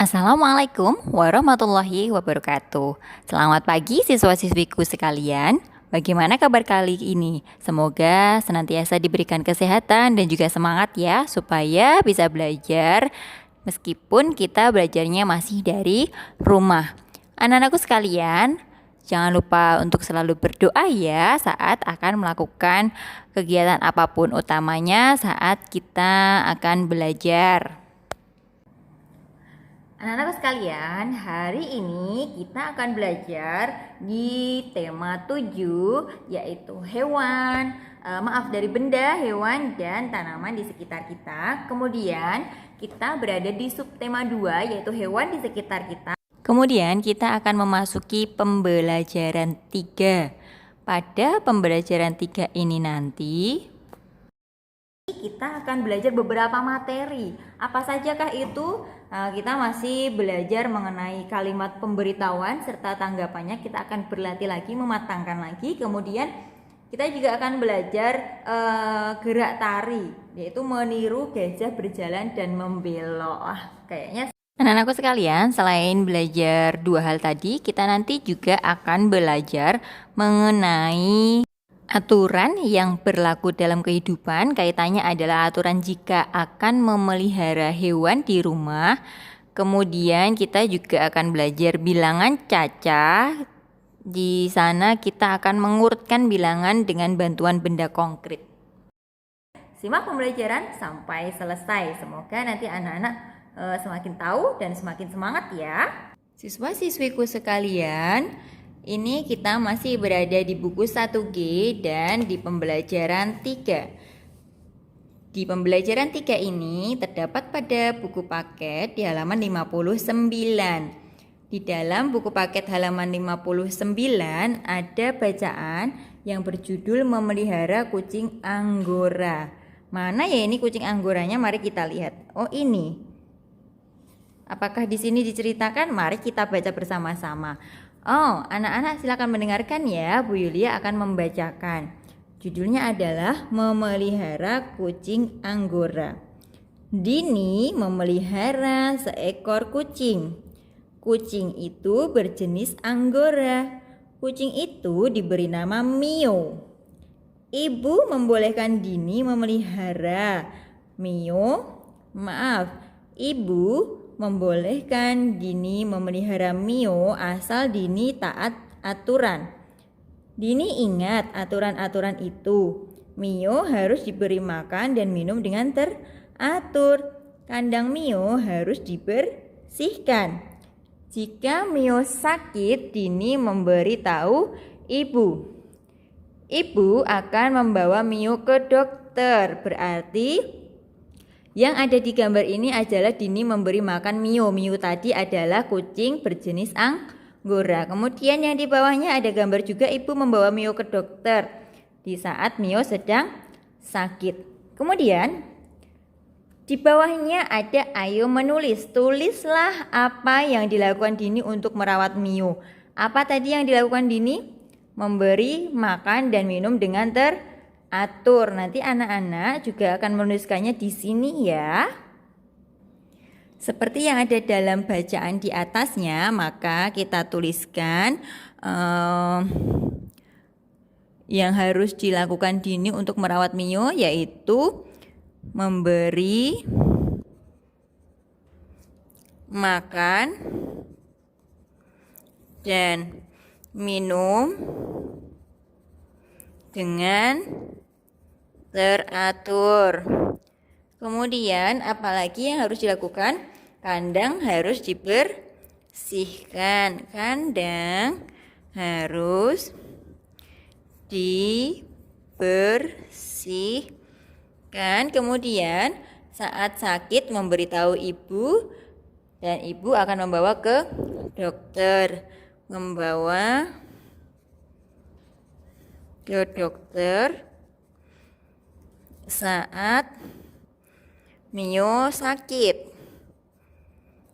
Assalamualaikum warahmatullahi wabarakatuh. Selamat pagi siswa-siswiku sekalian. Bagaimana kabar kali ini? Semoga senantiasa diberikan kesehatan dan juga semangat ya, supaya bisa belajar meskipun kita belajarnya masih dari rumah. Anak-anakku sekalian, jangan lupa untuk selalu berdoa ya saat akan melakukan kegiatan apapun, utamanya saat kita akan belajar. Anak-anak sekalian, hari ini kita akan belajar di tema 7, yaitu hewan, dari benda, hewan, dan tanaman di sekitar kita. Kemudian kita berada di subtema 2, yaitu hewan di sekitar kita. Kemudian kita akan memasuki pembelajaran 3. Pada pembelajaran 3 ini nanti kita akan belajar beberapa materi. Apa sajakah itu? Kita masih belajar mengenai kalimat pemberitahuan serta tanggapannya. Kita akan berlatih lagi, mematangkan lagi. Kemudian kita juga akan belajar gerak tari, yaitu meniru gajah berjalan dan membelok. Kayaknya anak-anakku sekalian, selain belajar dua hal tadi, kita nanti juga akan belajar mengenai aturan yang berlaku dalam kehidupan. Kaitannya adalah aturan jika akan memelihara hewan di rumah. Kemudian kita juga akan belajar bilangan cacah. Di sana kita akan mengurutkan bilangan dengan bantuan benda konkret. Simak pembelajaran sampai selesai. Semoga nanti anak-anak semakin tahu dan semakin semangat ya. Siswa-siswiku sekalian, ini kita masih berada di buku 1G dan di pembelajaran 3. Di pembelajaran 3 ini terdapat pada buku paket di halaman 59. Di dalam buku paket halaman 59 ada bacaan yang berjudul memelihara kucing Anggora. Mana ya ini kucing Anggoranya? Mari kita lihat. Oh, ini. Apakah di sini diceritakan? Mari kita baca bersama-sama. Oh, anak-anak silakan mendengarkan ya. Bu Yulia akan membacakan. Judulnya adalah memelihara kucing Anggora. Dini memelihara seekor kucing. Kucing itu berjenis Anggora. Kucing itu diberi nama Mio. Ibu membolehkan Dini memelihara Ibu membolehkan Dini memelihara Mio asal Dini taat aturan. Dini ingat aturan-aturan itu. Mio harus diberi makan dan minum dengan teratur. Kandang Mio harus dibersihkan. Jika Mio sakit, Dini memberitahu ibu. Ibu akan membawa Mio ke dokter. Berarti yang ada di gambar ini adalah Dini memberi makan Mio. Mio tadi adalah kucing berjenis Anggora. Kemudian yang di bawahnya ada gambar juga ibu membawa Mio ke dokter di saat Mio sedang sakit. Kemudian di bawahnya ada ayo menulis. Tulislah apa yang dilakukan Dini untuk merawat Mio. Apa tadi yang dilakukan Dini? Memberi makan dan minum dengan teratur. Nanti anak-anak juga akan menuliskannya di sini ya. Seperti yang ada dalam bacaan di atasnya, maka kita tuliskan yang harus dilakukan Dini untuk merawat Mio, yaitu memberi makan dan minum dengan teratur. Kemudian apalagi yang harus dilakukan? Kandang harus dibersihkan. Kandang harus dibersihkan. Kemudian saat sakit memberitahu ibu dan ibu akan membawa ke dokter. Membawa ke dokter saat Mio sakit.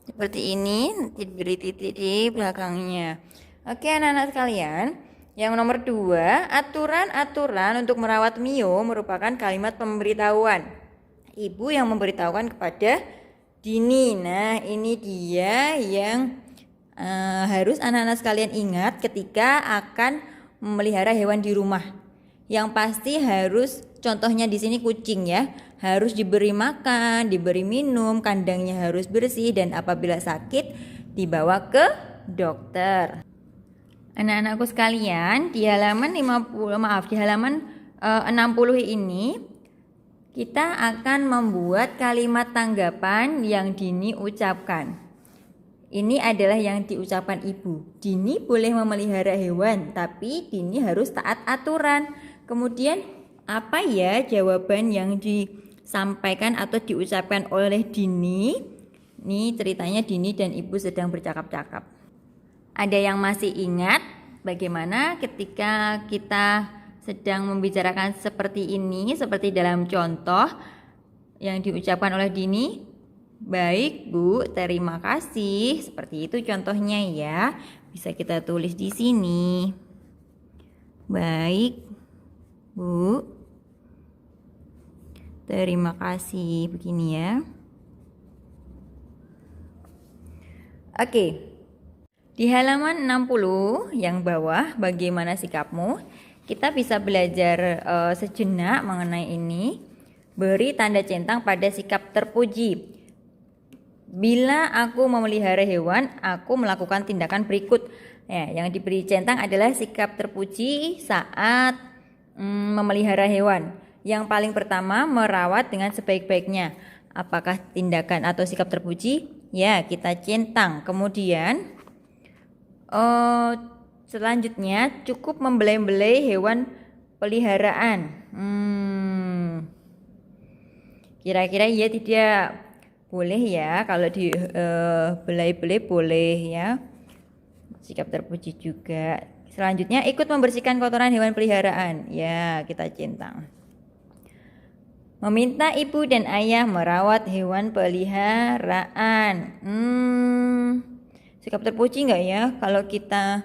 Seperti ini, nanti diberi titik di belakangnya. Oke anak-anak sekalian, yang nomor 2, aturan-aturan untuk merawat Mio merupakan kalimat pemberitahuan. Ibu yang memberitahukan kepada dini. Nah, ini dia yang harus anak-anak sekalian ingat ketika akan memelihara hewan di rumah. Yang pasti harus, contohnya di sini kucing ya, harus diberi makan, diberi minum, kandangnya harus bersih, dan apabila sakit dibawa ke dokter. Anak-anakku sekalian, di halaman 60 ini kita akan membuat kalimat tanggapan yang Dini ucapkan. Ini adalah yang diucapkan ibu. Dini boleh memelihara hewan, tapi Dini harus taat aturan. Kemudian apa ya jawaban yang disampaikan atau diucapkan oleh Dini? Ini ceritanya Dini dan ibu sedang bercakap-cakap. Ada yang masih ingat bagaimana ketika kita sedang membicarakan seperti ini, seperti dalam contoh yang diucapkan oleh Dini? Baik Bu, terima kasih. Seperti itu contohnya ya. Bisa kita tulis di sini. Baik Bu, terima kasih. Begini ya. Oke. Di halaman 60 yang bawah, bagaimana sikapmu? Kita bisa belajar sejenak mengenai ini. Beri tanda centang pada sikap terpuji. Bila aku memelihara hewan, aku melakukan tindakan berikut. Ya, yang diberi centang adalah sikap terpuji saat memelihara hewan. Yang paling pertama, merawat dengan sebaik-baiknya. Apakah tindakan atau sikap terpuji? Ya, kita centang. Kemudian selanjutnya, cukup membelai-belai hewan peliharaan. Kira-kira ya tidak boleh ya, kalau belai-belai boleh ya. Sikap terpuji juga. Selanjutnya, ikut membersihkan kotoran hewan peliharaan. Ya, kita centang. Meminta ibu dan ayah merawat hewan peliharaan. Sikap terpuji enggak ya? Kalau kita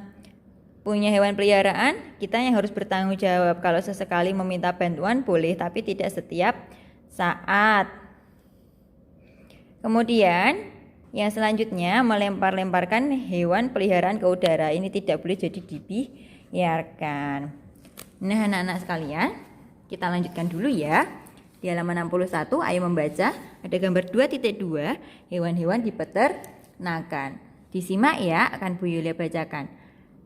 punya hewan peliharaan, kita yang harus bertanggung jawab. Kalau sesekali meminta bantuan boleh, tapi tidak setiap saat. Kemudian yang selanjutnya, melempar-lemparkan hewan peliharaan ke udara. Ini tidak boleh, jadi dibiarkan. Nah, anak-anak sekalian, kita lanjutkan dulu ya. Di halaman 61, ayo membaca. Ada gambar 2.2, hewan-hewan di peternakan. Disimak ya, akan Bu Yulia bacakan.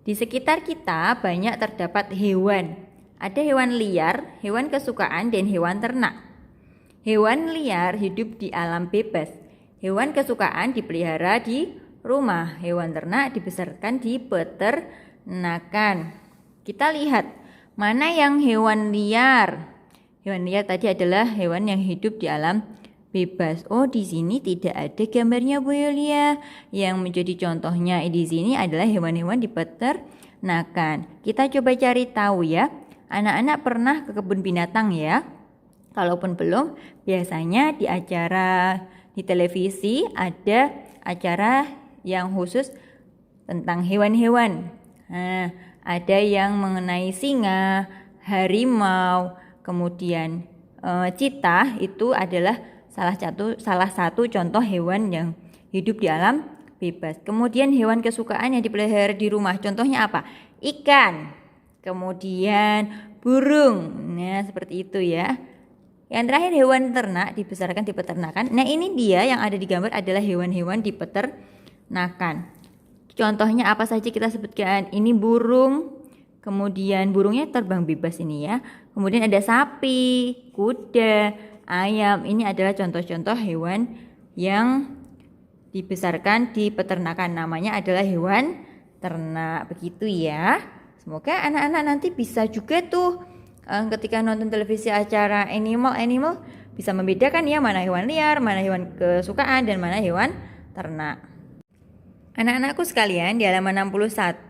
Di sekitar kita banyak terdapat hewan. Ada hewan liar, hewan kesukaan, dan hewan ternak. Hewan liar hidup di alam bebas. Hewan kesukaan dipelihara di rumah. Hewan ternak dibesarkan di peternakan. Kita lihat mana yang hewan liar. Hewan liar tadi adalah hewan yang hidup di alam bebas. Oh, di sini tidak ada gambarnya Bu Yulia. Yang menjadi contohnya di sini adalah hewan-hewan di peternakan. Kita coba cari tahu ya. Anak-anak pernah ke kebun binatang ya? Kalaupun belum, biasanya di acara di televisi ada acara yang khusus tentang hewan-hewan. Nah, ada yang mengenai singa, harimau, kemudian citah. Itu adalah salah satu contoh hewan yang hidup di alam bebas. Kemudian hewan kesukaan yang dipelihara di rumah, contohnya apa? Ikan, kemudian burung. Nah, seperti itu ya. Yang terakhir, hewan ternak dibesarkan di peternakan. Nah, ini dia yang ada di gambar adalah hewan-hewan di peternakan. Contohnya apa saja kita sebutkan? Ini burung, kemudian burungnya terbang bebas ini ya. Kemudian ada sapi, kuda, ayam. Ini adalah contoh-contoh hewan yang dibesarkan di peternakan. Namanya adalah hewan ternak. Begitu ya. Semoga anak-anak nanti bisa juga tuh ketika nonton televisi acara animal bisa membedakan ya mana hewan liar, mana hewan kesukaan, dan mana hewan ternak. Anak-anakku sekalian, di halaman 61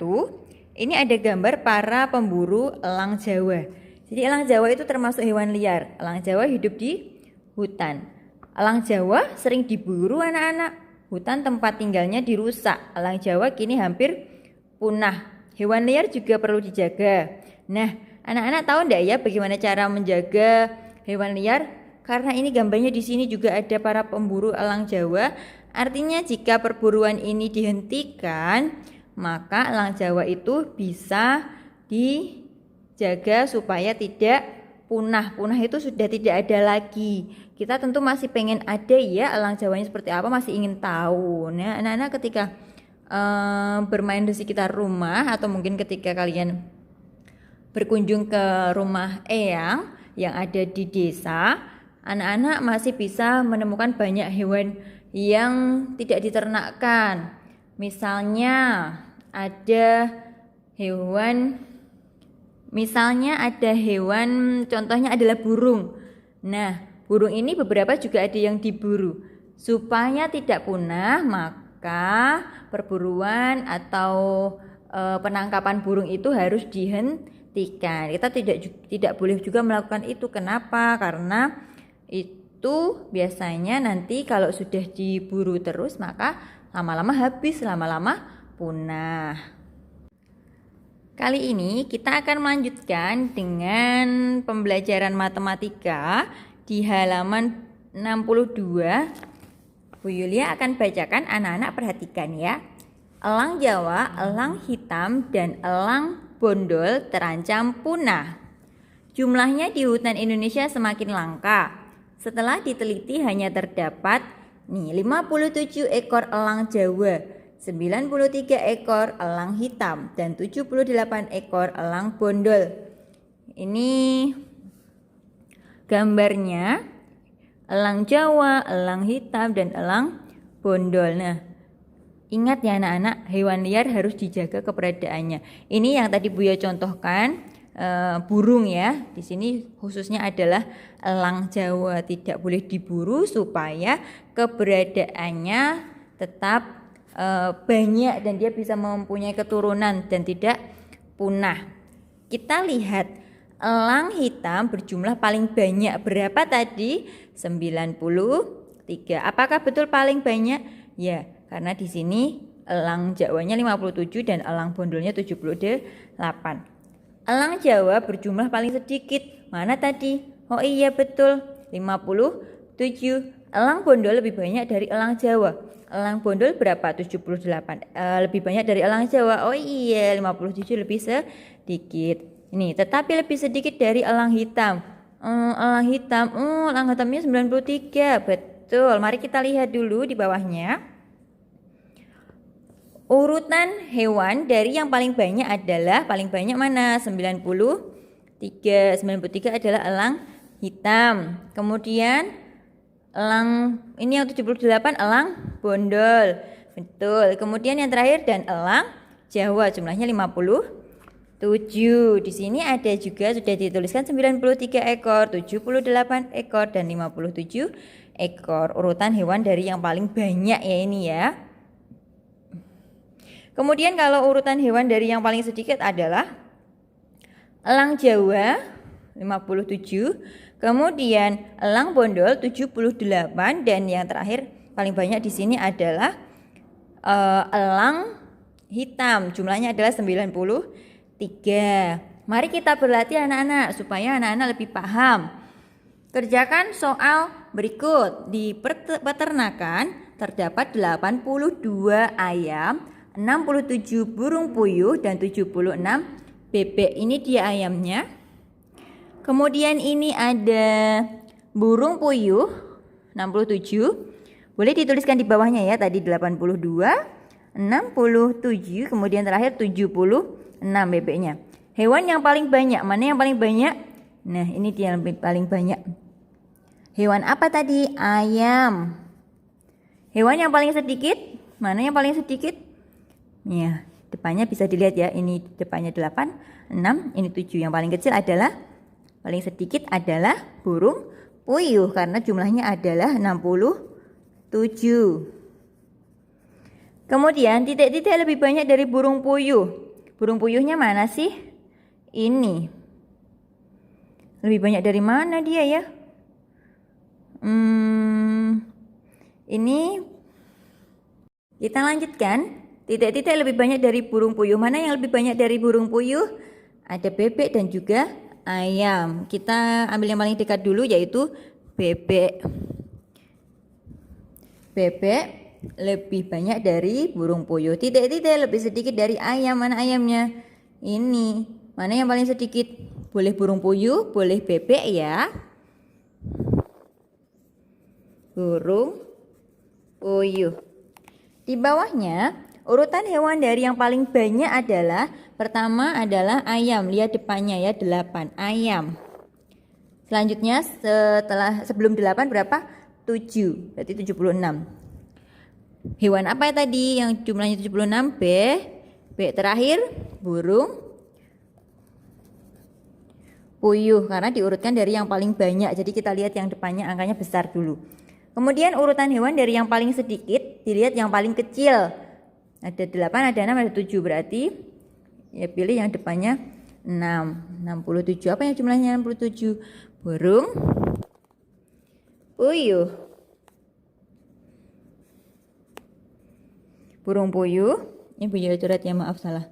ini ada gambar para pemburu elang Jawa. Jadi elang Jawa itu termasuk hewan liar. Elang Jawa hidup di hutan. Elang Jawa sering diburu anak-anak. Hutan tempat tinggalnya dirusak. Elang Jawa kini hampir punah. Hewan liar juga perlu dijaga. Nah, anak-anak tahu enggak ya bagaimana cara menjaga hewan liar? Karena ini gambarnya di sini juga ada para pemburu elang Jawa. Artinya jika perburuan ini dihentikan, maka elang Jawa itu bisa dijaga supaya tidak punah. Punah itu sudah tidak ada lagi. Kita tentu masih pengen ada ya elang Jawanya seperti apa, masih ingin tahu. Nah, anak-anak ketika bermain di sekitar rumah atau mungkin ketika kalian berkunjung ke rumah eyang yang ada di desa, anak-anak masih bisa menemukan banyak hewan yang tidak diternakkan. Misalnya ada hewan contohnya adalah burung. Nah, burung ini beberapa juga ada yang diburu. Supaya tidak punah, maka perburuan atau penangkapan burung itu harus dihentikan. Kita tidak boleh juga melakukan itu. Kenapa? Karena itu biasanya nanti kalau sudah diburu terus, maka lama-lama habis, lama-lama punah. Kali ini kita akan melanjutkan dengan pembelajaran matematika di halaman 62. Bu Yulia akan bacakan, anak-anak perhatikan ya. Elang Jawa, elang hitam, dan elang bondol terancam punah. Jumlahnya di hutan Indonesia semakin langka. Setelah diteliti hanya terdapat 57 ekor elang Jawa, 93 ekor elang hitam, dan 78 ekor elang bondol. Ini gambarnya elang Jawa, elang hitam, dan elang bondol. Nah, ingat ya anak-anak, hewan liar harus dijaga keberadaannya. Ini yang tadi Buya contohkan, burung ya. Di sini khususnya adalah elang Jawa, tidak boleh diburu supaya keberadaannya tetap banyak dan dia bisa mempunyai keturunan dan tidak punah. Kita lihat elang hitam berjumlah paling banyak. Berapa tadi? 93. Apakah betul paling banyak? Ya, karena di sini elang Jawanya 57 dan elang bondolnya 78. Elang Jawa berjumlah paling sedikit. Mana tadi? Oh iya betul, 57. Elang bondol lebih banyak dari elang Jawa. Elang bondol berapa? 78. Lebih banyak dari elang Jawa. Oh iya, 57 lebih sedikit. Ini, tetapi lebih sedikit dari elang hitam. Elang hitamnya 93. Betul. Mari kita lihat dulu di bawahnya. Urutan hewan dari yang paling banyak adalah, paling banyak mana? 93. 93 adalah elang hitam. Kemudian elang ini yang 78 elang bondol. Betul. Kemudian yang terakhir dan elang Jawa jumlahnya 57. Di sini ada juga sudah dituliskan 93 ekor, 78 ekor dan 57 ekor. Urutan hewan dari yang paling banyak ya ini ya. Kemudian kalau urutan hewan dari yang paling sedikit adalah elang Jawa 57. Kemudian elang bondol 78 dan yang terakhir paling banyak di sini adalah elang hitam. Jumlahnya adalah 93. Mari kita berlatih anak-anak supaya anak-anak lebih paham. Kerjakan soal berikut. Di peternakan terdapat 82 ayam, 67 burung puyuh dan 76 bebek. Ini dia ayamnya. Kemudian ini ada burung puyuh 67. Boleh dituliskan di bawahnya ya, tadi 82, 67, kemudian terakhir 76 bebeknya. Hewan yang paling banyak, mana yang paling banyak? Nah, ini dia yang paling banyak. Hewan apa tadi? Ayam. Hewan yang paling sedikit? Mana yang paling sedikit? Ya, depannya bisa dilihat ya. Ini depannya 8, 6, ini 7. Yang paling kecil adalah, paling sedikit adalah burung puyuh karena jumlahnya adalah 67. Kemudian titik-titik lebih banyak dari burung puyuh. Burung puyuhnya mana sih? Ini. Lebih banyak dari mana dia ya? Ini kita lanjutkan. Titik-titik lebih banyak dari burung puyuh. Mana yang lebih banyak dari burung puyuh? Ada bebek dan juga ayam. Kita ambil yang paling dekat dulu yaitu bebek. Bebek lebih banyak dari burung puyuh. Titik-titik lebih sedikit dari ayam. Mana ayamnya? Ini. Mana yang paling sedikit? Boleh burung puyuh, boleh bebek ya. Burung puyuh. Di bawahnya, urutan hewan dari yang paling banyak adalah pertama adalah ayam. Lihat depannya ya, 8 ayam. Selanjutnya sebelum 8 berapa? 7, berarti 76. Hewan apa ya tadi yang jumlahnya 76? B terakhir burung puyuh karena diurutkan dari yang paling banyak. Jadi kita lihat yang depannya angkanya besar dulu. Kemudian urutan hewan dari yang paling sedikit dilihat yang paling kecil. Ada 8, ada 6, ada 7, berarti ya pilih yang depannya 6. 67. Apa yang jumlahnya 67? Burung puyuh. Burung puyuh. Ini Bu Yola coret ya, maaf salah.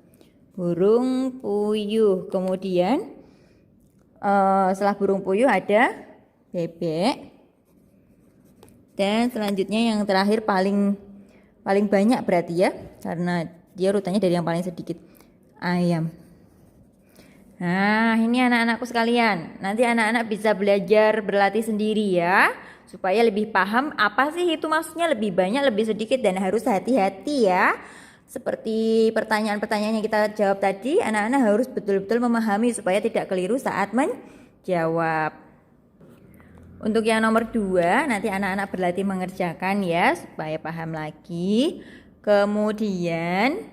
Burung puyuh. Kemudian setelah burung puyuh ada bebek. Dan selanjutnya yang terakhir paling banyak berarti ya, karena dia urutannya dari yang paling sedikit, ayam. Nah, ini anak-anakku sekalian. Nanti anak-anak bisa belajar berlatih sendiri ya, supaya lebih paham apa sih itu maksudnya lebih banyak, lebih sedikit, dan harus hati-hati ya. Seperti pertanyaan-pertanyaan yang kita jawab tadi, anak-anak harus betul-betul memahami supaya tidak keliru saat menjawab. Untuk yang nomor 2, nanti anak-anak berlatih mengerjakan ya, supaya paham lagi. Kemudian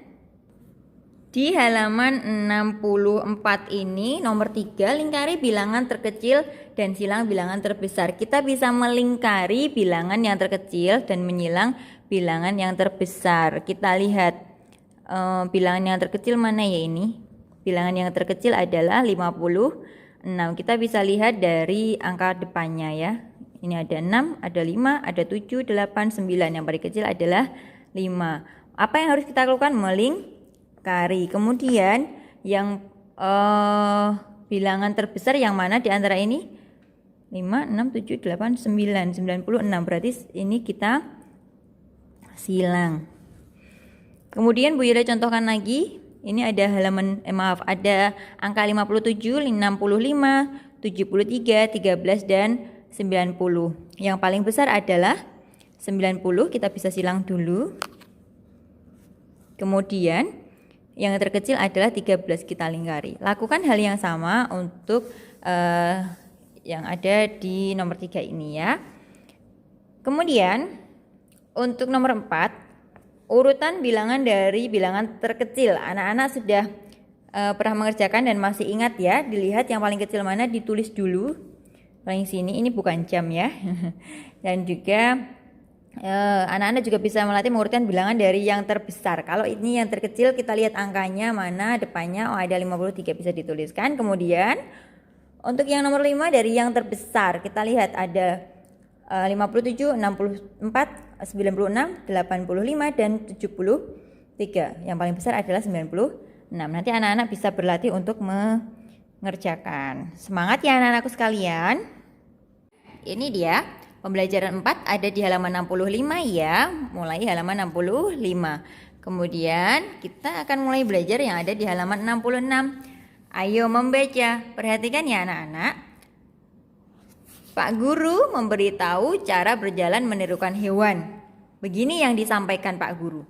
di halaman 64 ini nomor 3, lingkari bilangan terkecil dan silang bilangan terbesar. Kita bisa melingkari bilangan yang terkecil dan menyilang bilangan yang terbesar. Kita lihat bilangan yang terkecil mana ya ini? Bilangan yang terkecil adalah 56. Kita bisa lihat dari angka depannya ya. Ini ada 6, ada 5, ada 7, 8, 9. Yang paling kecil adalah 5. Apa yang harus kita lakukan? Melingkari. Kemudian yang bilangan terbesar yang mana di antara ini? 5, 6, 7, 8, 9, 96. Berarti ini kita silang. Kemudian Bu Yola contohkan lagi. Ini ada ada angka 57, 65, 73, 13 dan 90. Yang paling besar adalah 90, kita bisa silang dulu. Kemudian yang terkecil adalah 13, kita lingkari. Lakukan hal yang sama untuk yang ada di nomor 3 ini ya. Kemudian untuk nomor 4, urutan bilangan dari bilangan terkecil. Anak-anak sudah pernah mengerjakan dan masih ingat ya. Dilihat yang paling kecil mana, ditulis dulu. Paling sini, ini bukan jam ya. Dan juga anak-anak juga bisa melatih mengurutkan bilangan dari yang terbesar. Kalau ini yang terkecil, kita lihat angkanya mana depannya. Oh, ada 53, bisa dituliskan. Kemudian untuk yang nomor 5 dari yang terbesar, kita lihat ada 57, 64, 96, 85 dan 73. Yang paling besar adalah 96. Nanti anak-anak bisa berlatih untuk mengerjakan. Semangat ya anak-anakku sekalian. Ini dia pembelajaran 4 ada di halaman 65 ya. Mulai halaman 65. Kemudian kita akan mulai belajar yang ada di halaman 66. Ayo membaca. Perhatikan ya anak-anak. Pak Guru memberitahu cara berjalan menirukan hewan. Begini yang disampaikan Pak Guru.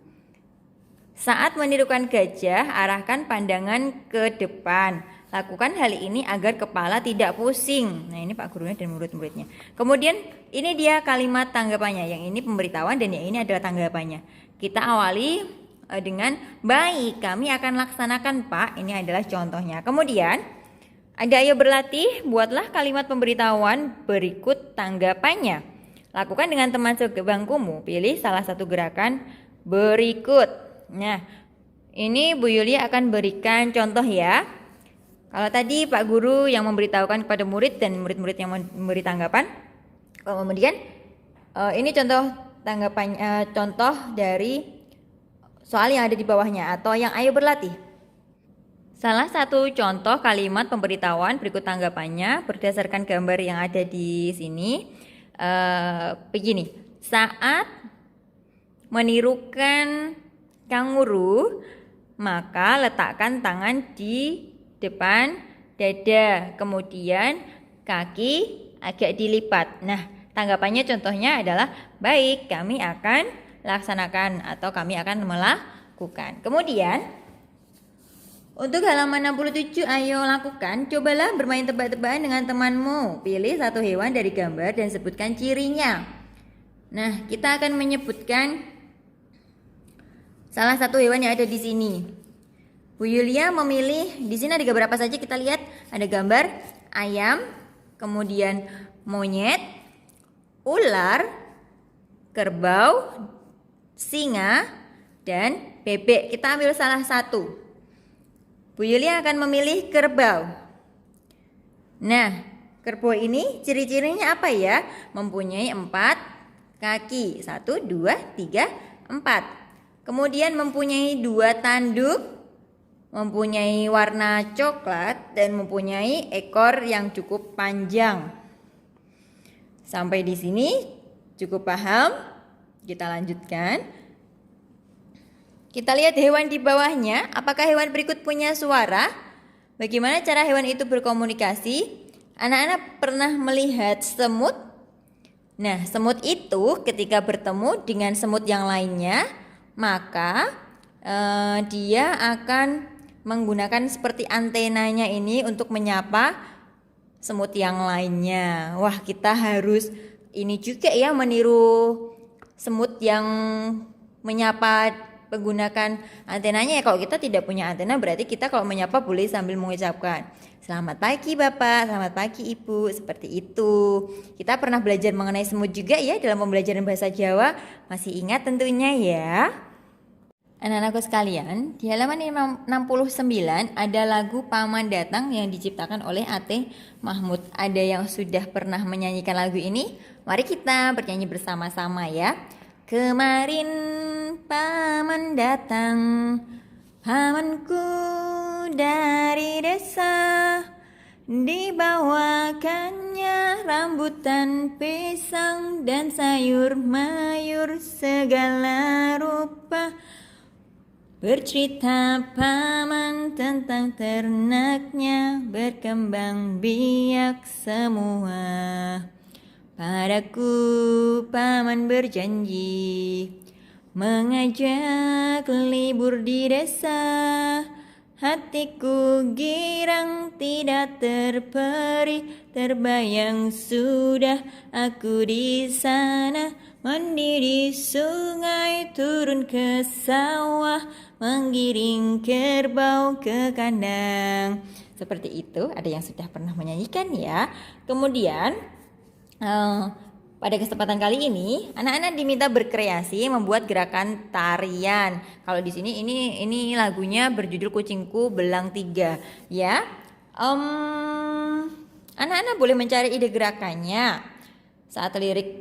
Saat menirukan gajah, arahkan pandangan ke depan. Lakukan hal ini agar kepala tidak pusing. Nah, ini Pak Gurunya dan murid-muridnya. Kemudian ini dia kalimat tanggapannya. Yang ini pemberitahuan dan yang ini adalah tanggapannya. Kita awali dengan baik, kami akan laksanakan Pak. Ini adalah contohnya. Kemudian ada ayo berlatih, buatlah kalimat pemberitahuan berikut tanggapannya. Lakukan dengan teman sebangkumu, pilih salah satu gerakan berikut. Nah, ini Bu Yulia akan berikan contoh ya. Kalau tadi Pak Guru yang memberitahukan kepada murid dan murid-murid yang memberi tanggapan. Kemudian ini contoh tanggapan, contoh dari soal yang ada di bawahnya atau yang ayo berlatih. Salah satu contoh kalimat pemberitahuan berikut tanggapannya berdasarkan gambar yang ada di sini. begini, saat menirukan kanguru, maka letakkan tangan di depan dada, kemudian kaki agak dilipat. Nah, tanggapannya contohnya adalah baik, kami akan laksanakan atau kami akan melakukan. Kemudian untuk halaman 67, ayo lakukan. Cobalah bermain tebak-tebakan dengan temanmu. Pilih satu hewan dari gambar dan sebutkan cirinya. Nah, kita akan menyebutkan salah satu hewan yang ada di sini. Bu Yulia memilih, di sini ada gambar apa saja kita lihat. Ada gambar ayam, kemudian monyet, ular, kerbau, singa, dan bebek. Kita ambil salah satu. Bu Yulia akan memilih kerbau. Nah, kerbau ini ciri-cirinya apa ya? Mempunyai 4 kaki. 1, 2, 3, 4. Kemudian mempunyai 2 tanduk, mempunyai warna coklat, dan mempunyai ekor yang cukup panjang. Sampai di sini cukup paham? Kita lanjutkan. Kita lihat hewan di bawahnya. Apakah hewan berikut punya suara? Bagaimana cara hewan itu berkomunikasi? Anak-anak pernah melihat semut? Nah, semut itu ketika bertemu dengan semut yang lainnya, maka dia akan menggunakan seperti antenanya ini untuk menyapa semut yang lainnya. Wah, kita harus ini juga ya, meniru semut yang menyapa menggunakan antenanya ya. Kalau kita tidak punya antena, berarti kita kalau menyapa boleh sambil mengucapkan selamat pagi Bapak, selamat pagi Ibu, seperti itu. Kita pernah belajar mengenai semut juga ya dalam pembelajaran bahasa Jawa. Masih ingat tentunya ya. Anak-anakku sekalian, di halaman 69 ada lagu Paman Datang yang diciptakan oleh A.T. Mahmud. Ada yang sudah pernah menyanyikan lagu ini? Mari kita bernyanyi bersama-sama ya. Kemarin paman datang, pamanku dari desa, dibawakannya rambutan, pisang, dan sayur mayur segala rupa. Bercerita paman tentang ternaknya, berkembang biak semua. Padaku paman berjanji mengajak libur di desa. Hatiku girang tidak terperi, terbayang sudah aku di sana. Mandi di sungai, turun ke sawah, menggiring kerbau ke kandang. Seperti itu, ada yang sudah pernah menyanyikan ya. Kemudian pada kesempatan kali ini anak-anak diminta berkreasi membuat gerakan tarian. Kalau di sini ini lagunya berjudul Kucingku Belang 3 ya. Anak-anak boleh mencari ide gerakannya saat lirik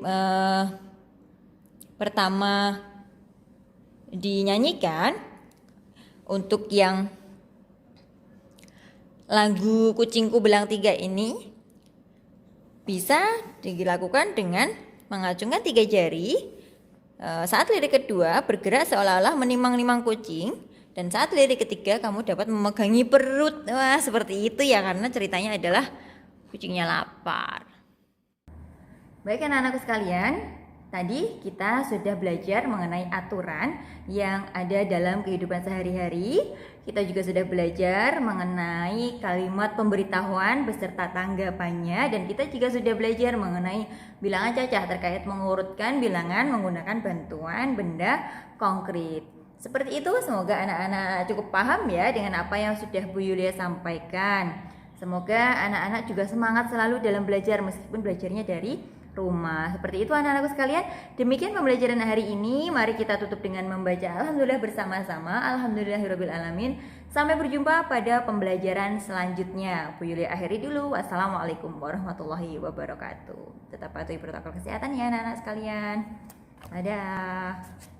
pertama dinyanyikan. Untuk yang lagu Kucingku Belang 3 ini bisa dilakukan dengan mengacungkan 3 jari. Saat lirik kedua bergerak seolah-olah menimang-nimang kucing. Dan saat lirik ketiga kamu dapat memegangi perut. Wah, seperti itu ya, karena ceritanya adalah kucingnya lapar. Baik anak-anakku sekalian, tadi kita sudah belajar mengenai aturan yang ada dalam kehidupan sehari-hari. Kita juga sudah belajar mengenai kalimat pemberitahuan beserta tanggapannya. Dan kita juga sudah belajar mengenai bilangan cacah terkait mengurutkan bilangan menggunakan bantuan benda konkret. Seperti itu, semoga anak-anak cukup paham ya dengan apa yang sudah Bu Yulia sampaikan. Semoga anak-anak juga semangat selalu dalam belajar meskipun belajarnya dari rumah. Seperti itu anak-anakku sekalian. Demikian pembelajaran hari ini. Mari kita tutup dengan membaca alhamdulillah bersama-sama. Alhamdulillahirabbil alamin. Sampai berjumpa pada pembelajaran selanjutnya. Bu Yulia akhiri dulu. Wassalamualaikum warahmatullahi wabarakatuh. Tetap patuhi protokol kesehatan ya anak-anak sekalian. Dadah.